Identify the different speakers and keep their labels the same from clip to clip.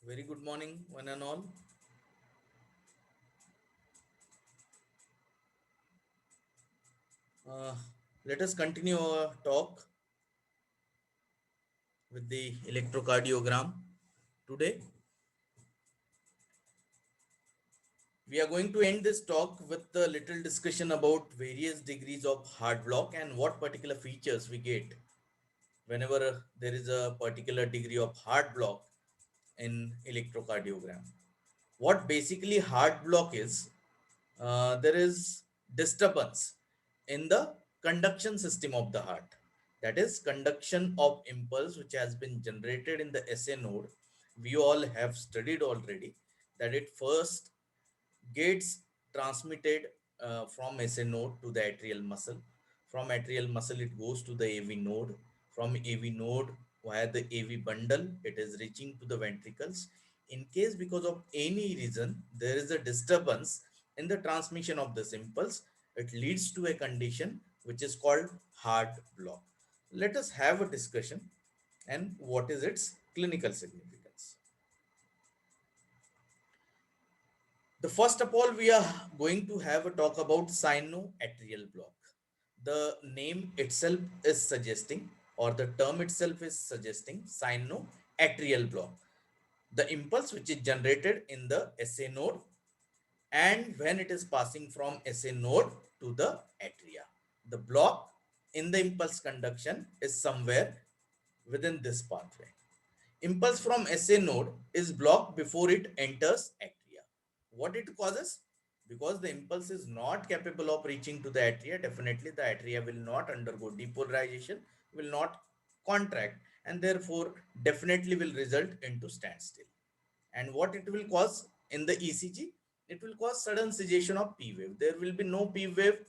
Speaker 1: Very good morning, one and all. Uh, Let us continue our talk with the electrocardiogram. Today, we are going to end this talk with a little discussion about various degrees of heart block and what particular features we get whenever there is a particular degree of heart block in electrocardiogram. What basically heart block is, there is disturbance in the conduction system of the heart. That is conduction of impulse which has been generated in the SA node. We all have studied already that it first gets transmitted from SA node to the atrial muscle. From atrial muscle, it goes to the AV node. From AV node, via the AV bundle, it is reaching to the ventricles. In case because of any reason there is a disturbance in the transmission of this impulse, it leads to a condition which is called heart block. Let us have a discussion and what is its clinical significance. The first of all, we are going to have a talk about cyanoatrial block. The name itself is suggesting, or the term itself is suggesting, cyanoatrial block. The impulse which is generated in the SA node and when it is passing from SA node to the atria. The block in the impulse conduction is somewhere within this pathway. Impulse from SA node is blocked before it enters atria. What it causes? Because the impulse is not capable of reaching to the atria, definitely the atria will not undergo depolarization, will not contract, and therefore definitely will result into standstill. And what it will cause in the ECG? It will cause sudden cessation of P wave. There will be no P wave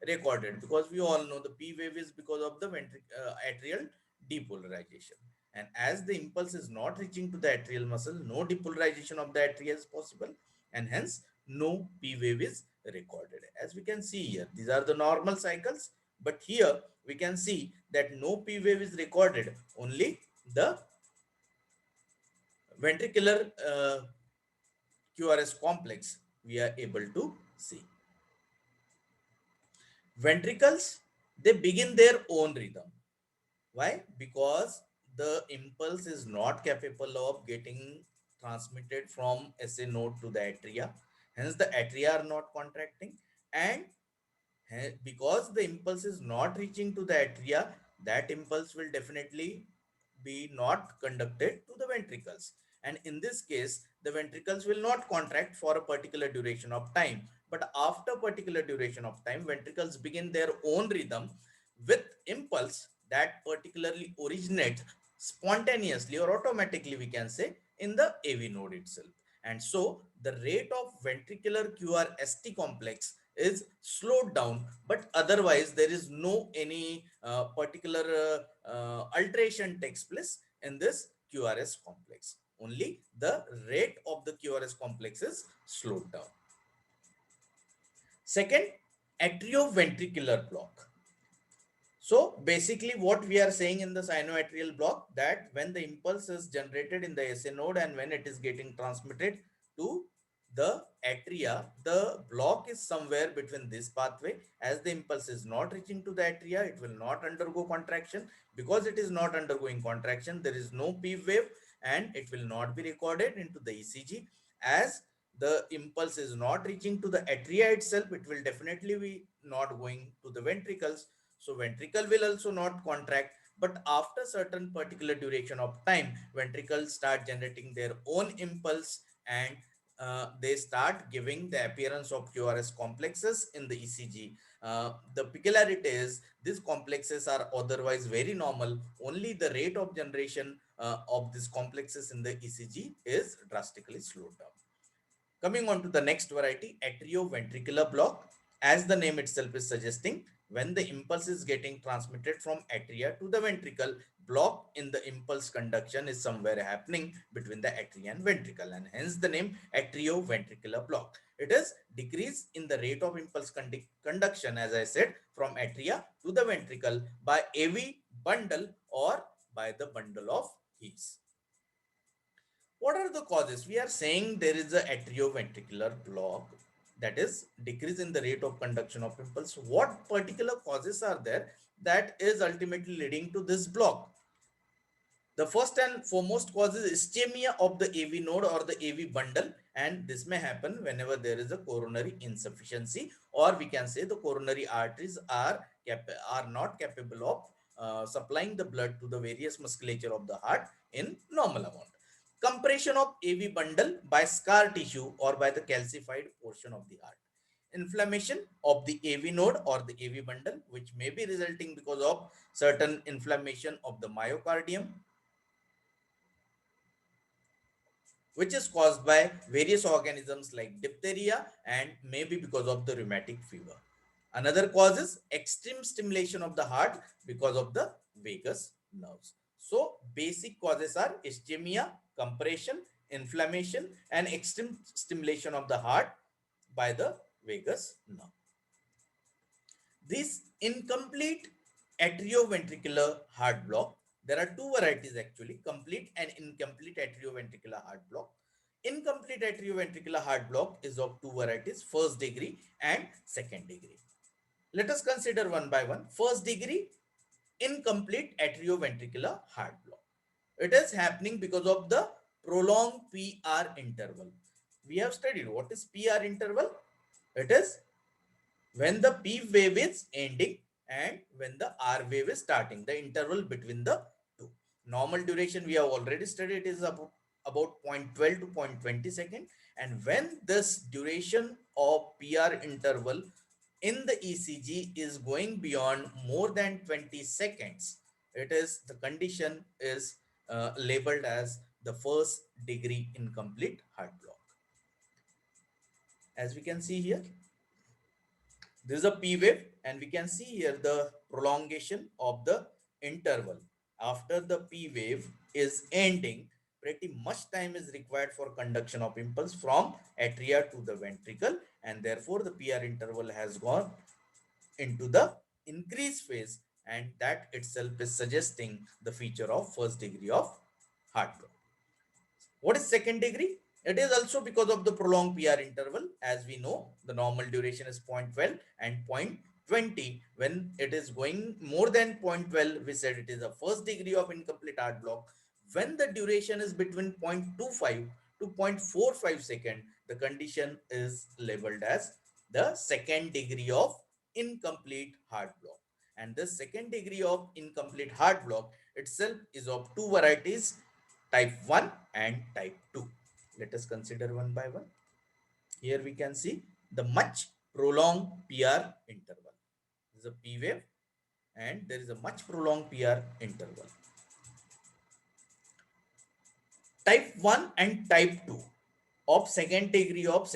Speaker 1: recorded because we all know the P wave is because of the atrial depolarization. And as the impulse is not reaching to the atrial muscle, no depolarization of the atria is possible, and hence no P wave is recorded. As we can see here, these are the normal cycles, but here we can see that no P wave is recorded, only the ventricular QRS complex we are able to see. Ventricles, they begin their own rhythm. Why? Because the impulse is not capable of getting transmitted from SA node to the atria. Hence, the atria are not contracting, and because the impulse is not reaching to the atria, that impulse will definitely be not conducted to the ventricles. And in this case, the ventricles will not contract for a particular duration of time. But after particular duration of time, ventricles begin their own rhythm with impulse that particularly originate spontaneously or automatically, we can say, in the AV node itself. And so the rate of ventricular QRST complex is slowed down, but otherwise there is no any particular alteration takes place in this QRS complex. Only the rate of the QRS complex is slowed down. Second, atrioventricular block. So basically what we are saying in the cyanoatrial block, that when the impulse is generated in the SA node and when it is getting transmitted to the atria, the block is somewhere between this pathway. As the impulse is not reaching to the atria, it will not undergo contraction. Because it is not undergoing contraction, there is no P wave and it will not be recorded into the ECG. As the impulse is not reaching to the atria itself, it will definitely be not going to the ventricles, so ventricle will also not contract, but after certain particular duration of time, ventricles start generating their own impulse, and they start giving the appearance of QRS complexes in the ECG. The peculiarity is these complexes are otherwise very normal. Only the rate of generation of these complexes in the ECG is drastically slowed down. Coming on to the next variety, atrioventricular block. As the name itself is suggesting, when the impulse is getting transmitted from atria to the ventricle, block in the impulse conduction is somewhere happening between the atria and ventricle, and hence the name atrioventricular block. It is decrease in the rate of impulse conduction, as I said, from atria to the ventricle by AV bundle or by the bundle of His. What are the causes? We are saying there is a atrioventricular block, that is decrease in the rate of conduction of impulse. What particular causes are there that is ultimately leading to this block? The first and foremost cause is ischemia of the AV node or the AV bundle, and this may happen whenever there is a coronary insufficiency, or we can say the coronary arteries are not capable of supplying the blood to the various musculature of the heart in normal amount. Compression of AV bundle by scar tissue or by the calcified portion of the heart. Inflammation of the AV node or the AV bundle, which may be resulting because of certain inflammation of the myocardium, which is caused by various organisms like diphtheria and maybe because of the rheumatic fever. Another cause is extreme stimulation of the heart because of the vagus nerves. So, basic causes are ischemia, compression, inflammation, and extreme stimulation of the heart by the vagus nerve. This incomplete atrioventricular heart block, there are two varieties actually, complete and incomplete atrioventricular heart block. Incomplete atrioventricular heart block is of two varieties, first degree and second degree. Let us consider one by one. First degree, incomplete atrioventricular heart block. It is happening because of the prolonged PR interval. We have studied what is PR interval. It is when the P wave is ending and when the R wave is starting, the interval between the two. Normal duration we have already studied is about, zero point 0.12 to 0.20 second. And when this duration of PR interval in the ECG is going beyond more than 20 seconds, it is the condition is labeled as the first degree incomplete heart block. As we can see here, this is a P wave, and we can see here the prolongation of the interval. After the P wave is ending, pretty much time is required for conduction of impulse from atria to the ventricle, and therefore the PR interval has gone into the increase phase, and that itself is suggesting the feature of first degree of heart block. What is second degree? It is also because of the prolonged PR interval. As we know, the normal duration is 0.12 and 0.20. When it is going more than 0.12, we said it is a first degree of incomplete heart block. When the duration is between 0.25 to 0.45 second, the condition is labeled as the second degree of incomplete heart block. And the second degree of incomplete heart block itself is of two varieties, type 1 and type 2. Let us consider one by one. Here we can see the much prolonged PR interval. This is a P wave and there is a much prolonged PR interval. Type 1 and type 2 of second degree of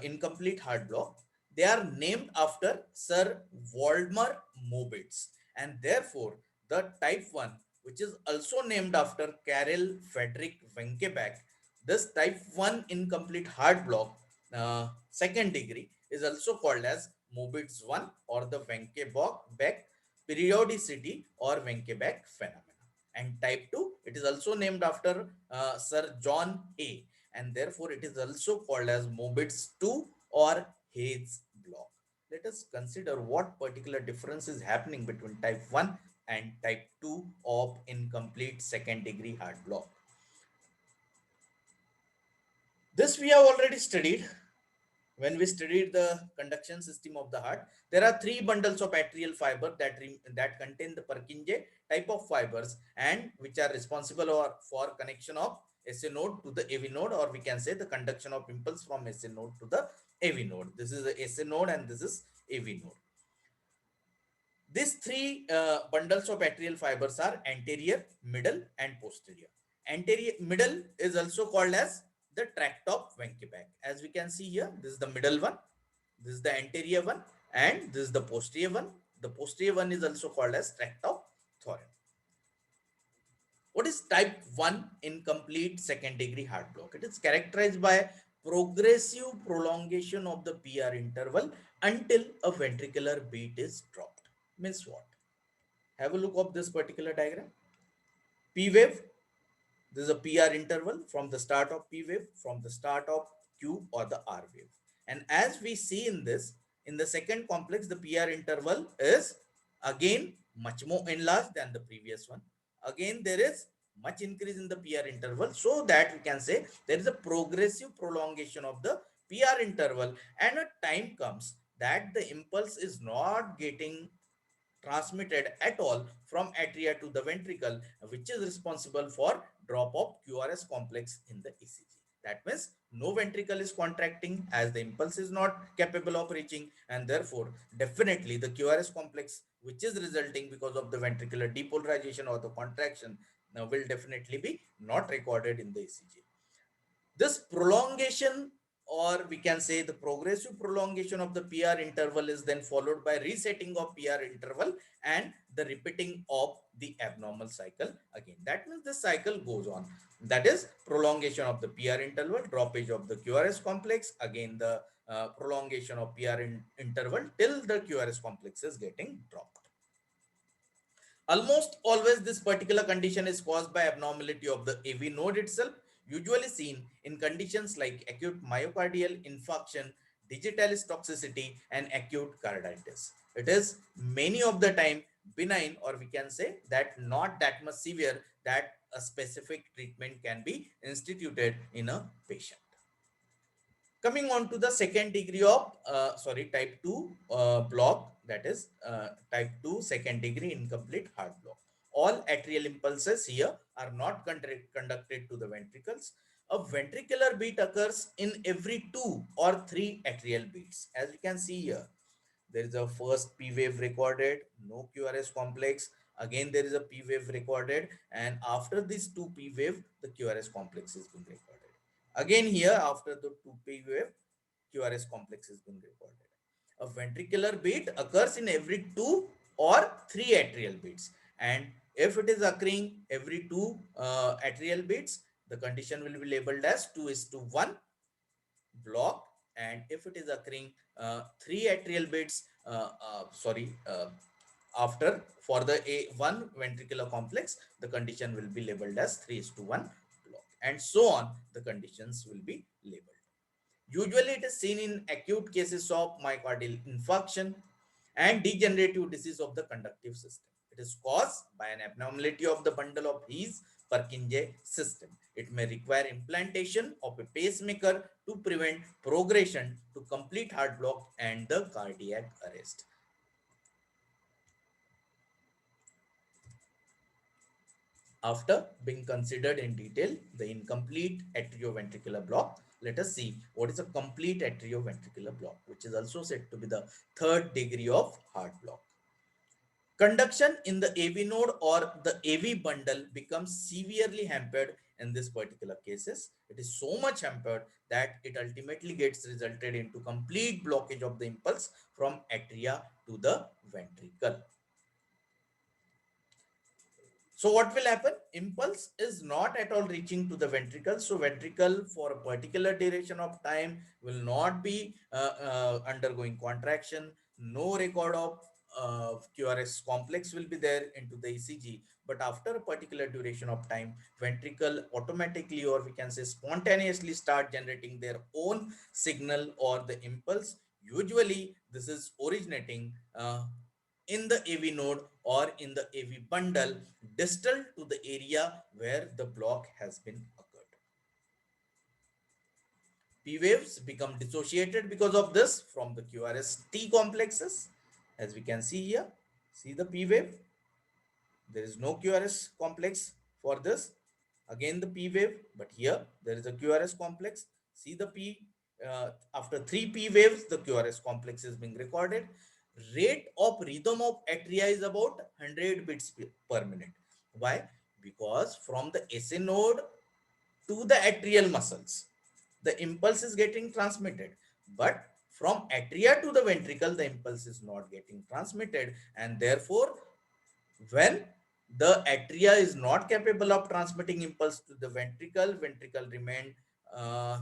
Speaker 1: incomplete heart block, they are named after Sir Waldemar Mobitz, and therefore the type 1, which is also named after Karel Frederick Wenckebach, this type 1 incomplete heart block, second degree, is also called as Mobitz 1 or the Wenckebach periodicity or Wenckebach phenomenon. And type 2, it is also named after Sir John A, and therefore it is also called as Mobitz 2 or Hayes block. Let us consider what particular difference is happening between type 1 and type 2 of incomplete second degree heart block. This we have already studied when we studied the conduction system of the heart. There are three bundles of atrial fiber that contain the Purkinje type of fibers and which are responsible for connection of SA node to the AV node, or we can say the conduction of impulse from SA node to the AV node. This is the SA node and this is AV node. These three bundles of atrial fibers are anterior, middle, and posterior. Anterior middle is also called as the tract of Wenckebach. As we can see here, this is the middle one, this is the anterior one, and this is the posterior one. The posterior one is also called as tract of Thorne. What is type 1 incomplete second degree heart block? It is characterized by progressive prolongation of the PR interval until a ventricular beat is dropped. Means what? Have a look of this particular diagram. P wave, This is a PR interval from the start of P wave, from the start of Q or the R wave. And as we see in this, in the second complex, the PR interval is again much more enlarged than the previous one. Again, there is much increase in the PR interval, so that we can say there is a progressive prolongation of the PR interval, and a time comes that the impulse is not getting transmitted at all from atria to the ventricle, which is responsible for drop of QRS complex in the ECG. That means no ventricle is contracting as the impulse is not capable of reaching, and therefore, definitely the QRS complex, which is resulting because of the ventricular depolarization or the contraction, now will definitely be not recorded in the ECG. This prolongation, or we can say the progressive prolongation of the PR interval, is then followed by resetting of PR interval and the repeating of the abnormal cycle again. That means the cycle goes on. That is prolongation of the PR interval, droppage of the QRS complex, again the prolongation of interval till the QRS complex is getting dropped. Almost always, this particular condition is caused by abnormality of the AV node itself, usually seen in conditions like acute myocardial infarction, digitalis toxicity, and acute carditis. It is many of the time benign, or we can say that not that much severe that a specific treatment can be instituted in a patient. Coming on to the second degree of type 2 block, that is type 2 second degree incomplete heart block. All atrial impulses here are not conducted to the ventricles. A ventricular beat occurs in every 2 or 3 atrial beats. As you can see here, there is a first P wave recorded, no QRS complex. Again, there is a P wave recorded, and after this 2 P wave, the QRS complex is being recorded. Again, here after the 2 P wave, QRS complex is being recorded. A ventricular beat occurs in every 2 or 3 atrial beats, and if it is occurring every 2 atrial beats, the condition will be labeled as 2:1 block. And if it is occurring 3 atrial beats, after for the A1 ventricular complex, the condition will be labeled as 3:1 block, and so on. The conditions will be labeled. Usually, it is seen in acute cases of myocardial infarction and degenerative disease of the conductive system. It is caused by an abnormality of the bundle of His Purkinje system. It may require implantation of a pacemaker to prevent progression to complete heart block and the cardiac arrest. After being considered in detail the incomplete atrioventricular block, let us see what is a complete atrioventricular block, which is also said to be the third degree of heart block. Conduction in the AV node or the AV bundle becomes severely hampered in this particular cases. It is so much hampered that it ultimately gets resulted into complete blockage of the impulse from atria to the ventricle. So what will happen? Impulse is not at all reaching to the ventricle. So ventricle for a particular duration of time will not be undergoing contraction. No record of QRS complex will be there into the ECG. But after a particular duration of time, ventricle automatically, or we can say spontaneously, start generating their own signal or the impulse. Usually, this is originating in the AV node or in the AV bundle distal to the area where the block has been occurred. P waves become dissociated because of this from the QRS T complexes. As we can see here, see the P wave, there is no QRS complex for this. Again the P wave, but here there is a QRS complex. See the after 3 P waves, the QRS complex is being recorded. Rate of rhythm of atria is about 100 beats per minute. Why? Because from the SA node to the atrial muscles, the impulse is getting transmitted. But from atria to the ventricle, the impulse is not getting transmitted. And therefore, when the atria is not capable of transmitting impulse to the ventricle remain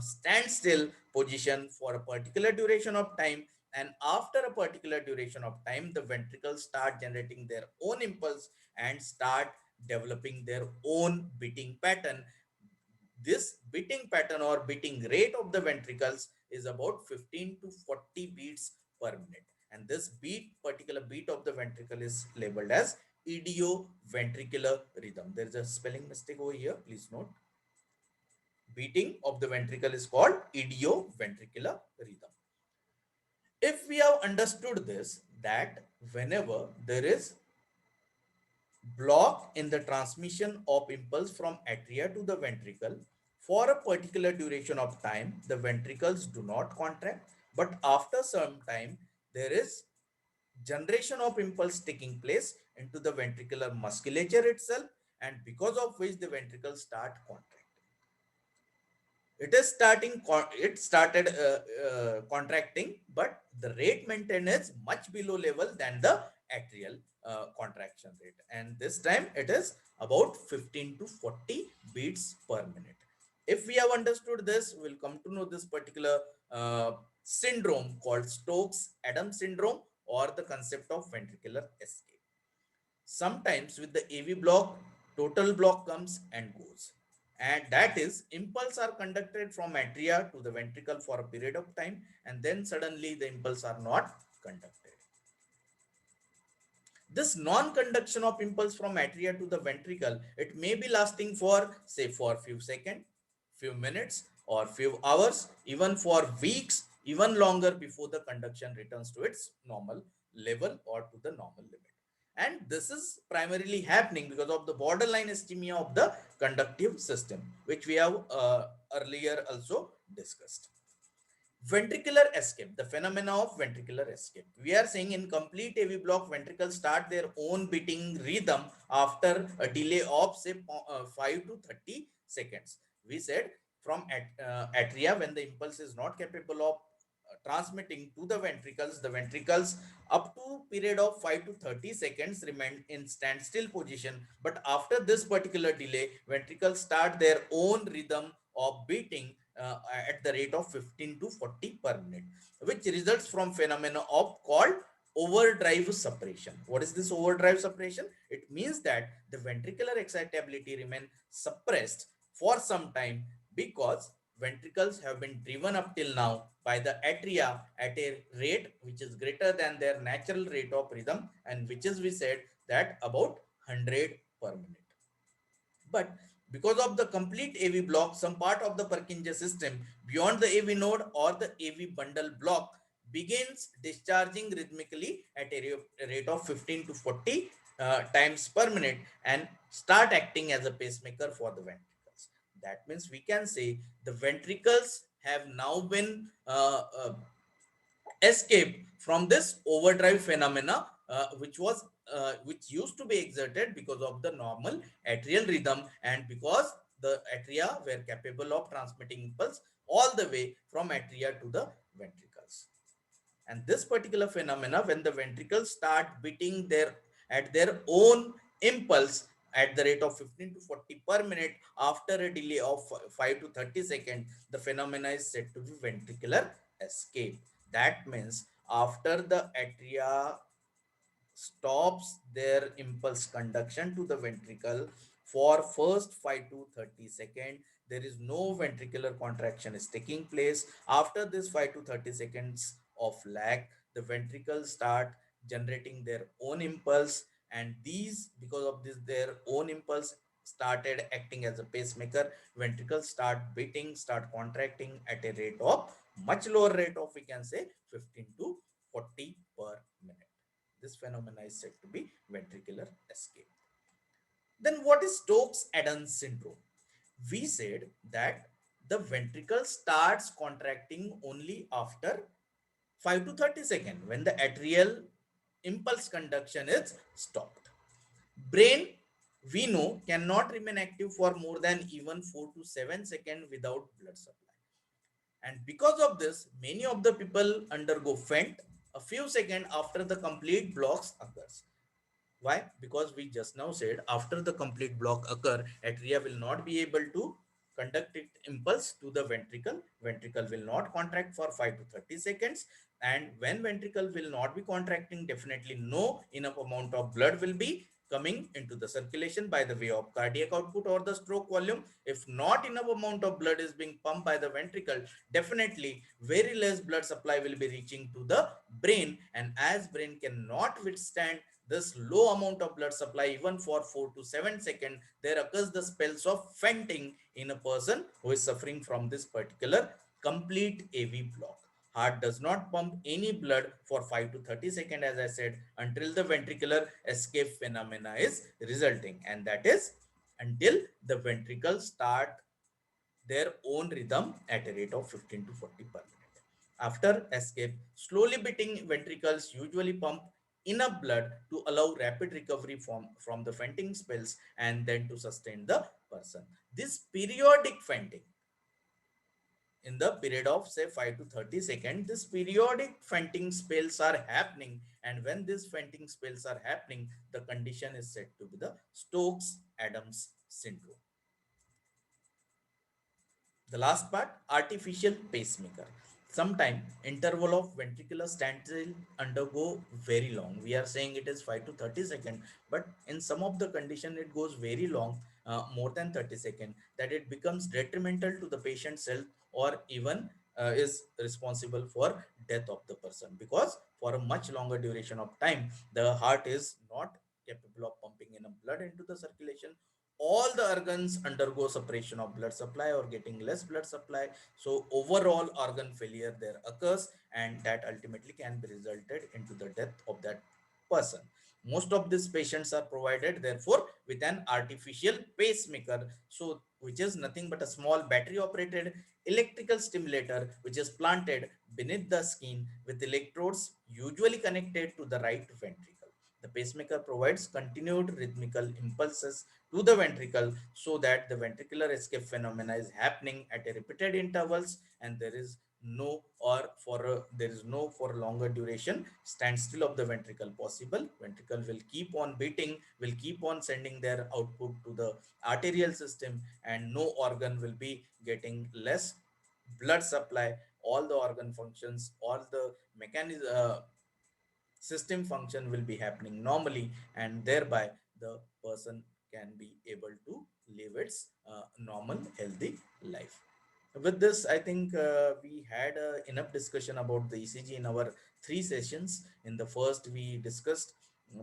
Speaker 1: standstill position for a particular duration of time, and after a particular duration of time the ventricles start generating their own impulse and start developing their own beating pattern, This beating pattern or beating rate of the ventricles is about 15 to 40 beats per minute. And this particular beat of the ventricle is labeled as idioventricular rhythm. There is a spelling mistake over here. Please note. Beating of the ventricle is called idioventricular rhythm. If we have understood this, that whenever there is block in the transmission of impulse from atria to the ventricle for a particular duration of time, the ventricles do not contract, but after some time there is generation of impulse taking place into the ventricular musculature itself, and because of which the ventricles start contracting. It started contracting, but the rate maintained is much below level than the atrial contraction rate, and this time it is about 15 to 40 beats per minute. If we have understood this, we'll come to know this particular syndrome called Stokes Addon syndrome, or the concept of ventricular escape. Sometimes with the AV block, total block comes and goes. And that is, impulse are conducted from atria to the ventricle for a period of time, and then suddenly the impulse are not conducted. This non-conduction of impulse from atria to the ventricle, it may be lasting for, say, for few seconds, few minutes, or few hours, even for weeks, even longer before the conduction returns to its normal level or to the normal limit. And this is primarily happening because of the borderline ischemia of the conductive system, which we have earlier also discussed. Ventricular escape, the phenomena of ventricular escape. We are saying in complete AV block, ventricles start their own beating rhythm after a delay of say 5 to 30 seconds. We said from atria, when the impulse is not capable of transmitting to the ventricles up to period of 5 to 30 seconds remain in standstill position. But after this particular delay, ventricles start their own rhythm of beating at the rate of 15 to 40 per minute, which results from phenomena of called overdrive separation. What is this overdrive separation? It means that the ventricular excitability remain suppressed for some time because ventricles have been driven up till now by the atria at a rate which is greater than their natural rate of rhythm, and which is we said that about 100 per minute. But because of the complete AV block, some part of the Purkinje system beyond the AV node or the AV bundle block begins discharging rhythmically at a rate of 15 to 40 times per minute and start acting as a pacemaker for the ventricles. That means we can say the ventricles have now been escape from this overdrive phenomena, which used to be exerted because of the normal atrial rhythm, and because the atria were capable of transmitting impulse all the way from atria to the ventricles. And this particular phenomena, when the ventricles start beating their own impulse at the rate of 15 to 40 per minute after a delay of 5 to 30 seconds, the phenomena is said to be ventricular escape. That means after the atria stops their impulse conduction to the ventricle for first 5 to 30 seconds, there is no ventricular contraction is taking place. After this 5 to 30 seconds of lag, the ventricles start generating their own impulse, and these, because of this their own impulse started acting as a pacemaker, ventricles start beating, start contracting at a rate of much lower rate of, we can say, 15 to 40 per minute. This phenomena is said to be ventricular escape. Then what is Stokes-Addon syndrome? We said that the ventricle starts contracting only after 5 to 30 seconds when the atrial impulse conduction is stopped. Brain, we know, cannot remain active for more than even 4 to 7 seconds without blood supply. And because of this, many of the people undergo faint a few seconds after the complete blocks occurs. Why? Because we just now said after the complete block occur, atria will not be able to conduct its impulse to the ventricle. Ventricle will not contract for 5 to 30 seconds. And when ventricle will not be contracting, definitely no enough amount of blood will be coming into the circulation by the way of cardiac output or the stroke volume. If not enough amount of blood is being pumped by the ventricle, definitely very less blood supply will be reaching to the brain, and as brain cannot withstand this low amount of blood supply even for 4 to 7 seconds, there occurs the spells of fainting in a person who is suffering from this particular complete AV block. Heart does not pump any blood for 5 to 30 seconds, as I said, until the ventricular escape phenomena is resulting, and that is until the ventricles start their own rhythm at a rate of 15 to 40 per minute. After escape, slowly beating ventricles usually pump enough blood to allow rapid recovery from the fainting spells and then to sustain the person. This periodic fainting in the period of say 5 to 30 seconds, this periodic fainting spells are happening, and when these fainting spells are happening, the condition is said to be the Stokes Adams syndrome. The last part, artificial pacemaker. Sometime interval of ventricular standstill undergo very long. We are saying it is 5 to 30 seconds, but in some of the condition it goes very long, more than 30 seconds, that it becomes detrimental to the patient's health, or even is responsible for death of the person, because for a much longer duration of time the heart is not capable of pumping enough blood into the circulation. All the organs undergo suppression of blood supply or getting less blood supply, so overall organ failure there occurs, and that ultimately can be resulted into the death of that person. Most of these patients are provided therefore with an artificial pacemaker, so which is nothing but a small battery operated electrical stimulator which is planted beneath the skin with electrodes usually connected to the right ventricle. The pacemaker provides continued rhythmical impulses to the ventricle so that the ventricular escape phenomena is happening at a repeated intervals, and there is no for longer duration standstill of the ventricle possible. Ventricle will keep on beating, will keep on sending their output to the arterial system, and no organ will be getting less blood supply. All the organ functions, all the mechanism system function will be happening normally, and thereby the person can be able to live its normal healthy life. With this, I think we had enough discussion about the ECG in our three sessions. In the first, we discussed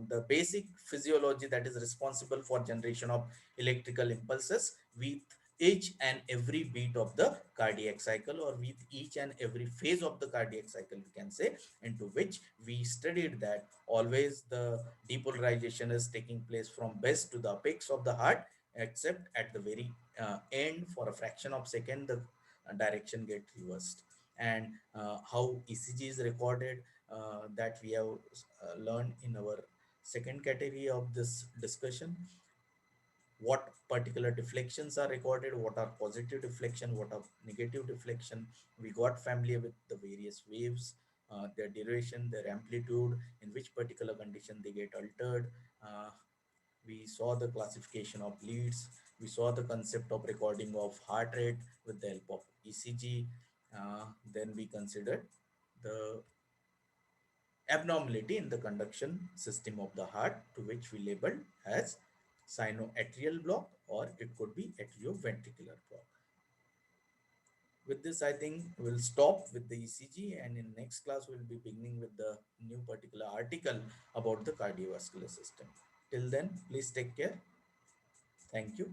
Speaker 1: the basic physiology that is responsible for generation of electrical impulses with each and every beat of the cardiac cycle, or with each and every phase of the cardiac cycle, we can say, into which we studied that always the depolarization is taking place from base to the apex of the heart, except at the very end for a fraction of second the direction get reversed. And how ECG is recorded, that we have learned in our second category of this discussion. What particular deflections are recorded, what are positive deflection, what are negative deflection. We got familiar with the various waves, their duration, their amplitude, in which particular condition they get altered. We saw the classification of leads. We saw the concept of recording of heart rate with the help of ECG. Then we considered the abnormality in the conduction system of the heart, to which we labeled as cyanoatrial block, or it could be atrioventricular block. With this, I think we'll stop with the ECG, and in next class we'll be beginning with the new particular article about the cardiovascular system. Till then, please take care. Thank you.